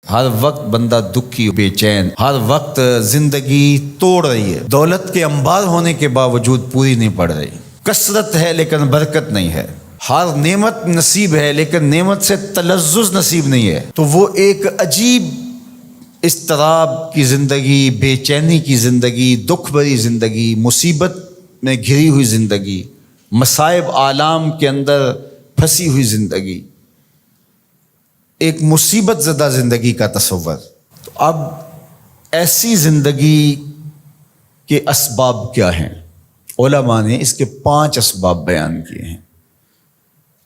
ہر وقت بندہ دکھی بے چین، ہر وقت زندگی توڑ رہی ہے، دولت کے انبار ہونے کے باوجود پوری نہیں پڑ رہی، کثرت ہے لیکن برکت نہیں ہے، ہر نعمت نصیب ہے لیکن نعمت سے تلذذ نصیب نہیں ہے، تو وہ ایک عجیب اضطراب کی زندگی، بے چینی کی زندگی، دکھ بھری زندگی، مصیبت میں گھری ہوئی زندگی، مصائب آلام کے اندر پھنسی ہوئی زندگی، ایک مصیبت زدہ زندگی کا تصور۔ تو اب ایسی زندگی کے اسباب کیا ہیں؟ علماء نے اس کے 5 اسباب بیان کیے ہیں۔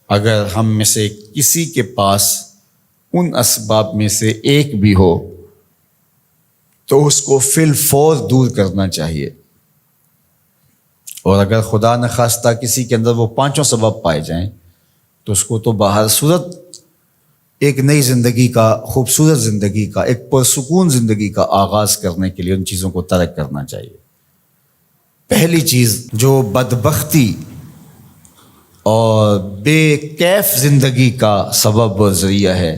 اگر ہم میں سے کسی کے پاس ان اسباب میں سے ایک بھی ہو تو اس کو فی الفور دور کرنا چاہیے، اور اگر خدا نخواستہ کسی کے اندر وہ 5 سبب پائے جائیں تو اس کو تو بہر صورت ایک نئی زندگی کا، خوبصورت زندگی کا، ایک پرسکون زندگی کا آغاز کرنے کے لیے ان چیزوں کو ترک کرنا چاہیے۔ پہلی چیز جو بدبختی اور بے کیف زندگی کا سبب و ذریعہ ہے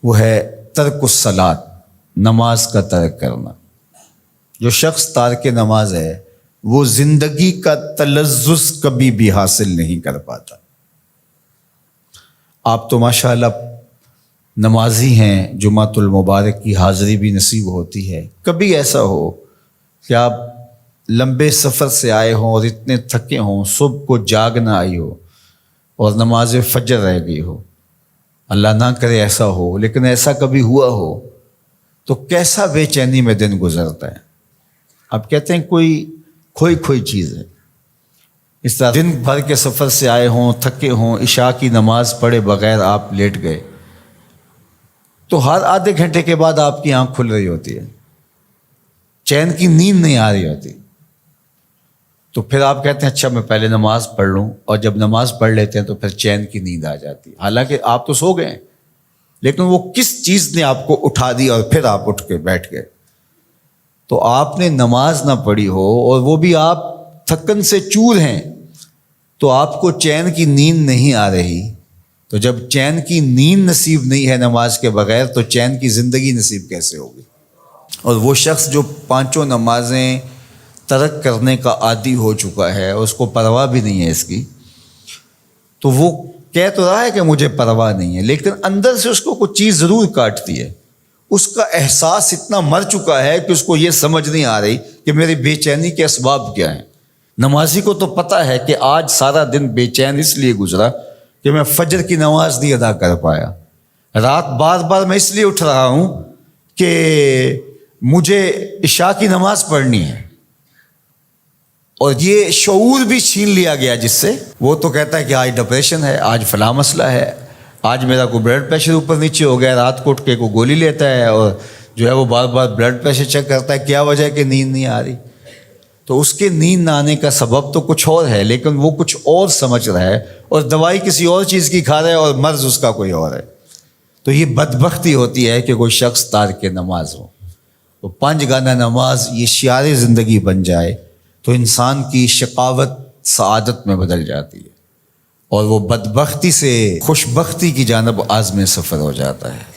وہ ہے ترک الصلاۃ، نماز کا ترک کرنا۔ جو شخص تارک نماز ہے وہ زندگی کا تلذذ کبھی بھی حاصل نہیں کر پاتا۔ آپ تو ماشاءاللہ نمازی ہیں، جمعۃ المبارک کی حاضری بھی نصیب ہوتی ہے، کبھی ایسا ہو کہ آپ لمبے سفر سے آئے ہوں اور اتنے تھکے ہوں، صبح کو جاگ نہ آئی ہو اور نماز فجر رہ گئی ہو، اللہ نہ کرے ایسا ہو، لیکن ایسا کبھی ہوا ہو تو کیسا بے چینی میں دن گزرتا ہے۔ آپ کہتے ہیں کوئی کھوئی چیز ہے۔ اس طرح دن بھر کے سفر سے آئے ہوں، تھکے ہوں، عشاء کی نماز پڑھے بغیر آپ لیٹ گئے تو ہر آدھے گھنٹے کے بعد آپ کی آنکھ کھل رہی ہوتی ہے، چین کی نیند نہیں آ رہی ہوتی، تو پھر آپ کہتے ہیں اچھا میں پہلے نماز پڑھ لوں، اور جب نماز پڑھ لیتے ہیں تو پھر چین کی نیند آ جاتی ہے، حالانکہ آپ تو سو گئے لیکن وہ کس چیز نے آپ کو اٹھا دی اور پھر آپ اٹھ کے بیٹھ گئے۔ تو آپ نے نماز نہ پڑھی ہو اور وہ بھی آپ تھکن سے چور ہیں تو آپ کو چین کی نیند نہیں آ رہی، تو جب چین کی نیند نصیب نہیں ہے نماز کے بغیر تو چین کی زندگی نصیب کیسے ہوگی؟ اور وہ شخص جو 5 نمازیں ترک کرنے کا عادی ہو چکا ہے، اس کو پرواہ بھی نہیں ہے اس کی، تو وہ کہہ تو رہا ہے کہ مجھے پرواہ نہیں ہے، لیکن اندر سے اس کو کچھ چیز ضرور کاٹتی ہے، اس کا احساس اتنا مر چکا ہے کہ اس کو یہ سمجھ نہیں آ رہی کہ میری بے چینی کے اسباب کیا ہیں۔ نمازی کو تو پتہ ہے کہ آج سارا دن بے چین اس لیے گزرا کہ میں فجر کی نماز نہیں ادا کر پایا، رات بار بار میں اس لیے اٹھ رہا ہوں کہ مجھے عشاء کی نماز پڑھنی ہے، اور یہ شعور بھی چھین لیا گیا جس سے وہ تو کہتا ہے کہ آج ڈپریشن ہے، آج فلاں مسئلہ ہے، آج میرا کوئی بلڈ پریشر اوپر نیچے ہو گیا، رات کو اٹھ کے کوئی گولی لیتا ہے اور جو ہے وہ بار بار بلڈ پریشر چیک کرتا ہے، کیا وجہ ہے کہ نیند نہیں آ رہی؟ تو اس کے نیند نہ آنے کا سبب تو کچھ اور ہے، لیکن وہ کچھ اور سمجھ رہا ہے اور دوائی کسی اور چیز کی کھا رہا ہے اور مرض اس کا کوئی اور ہے۔ تو یہ بدبختی ہوتی ہے کہ کوئی شخص تارک نماز ہو، تو 5 گانا نماز یہ شعار زندگی بن جائے تو انسان کی شقاوت سعادت میں بدل جاتی ہے اور وہ بدبختی سے خوشبختی کی جانب عازم سفر ہو جاتا ہے۔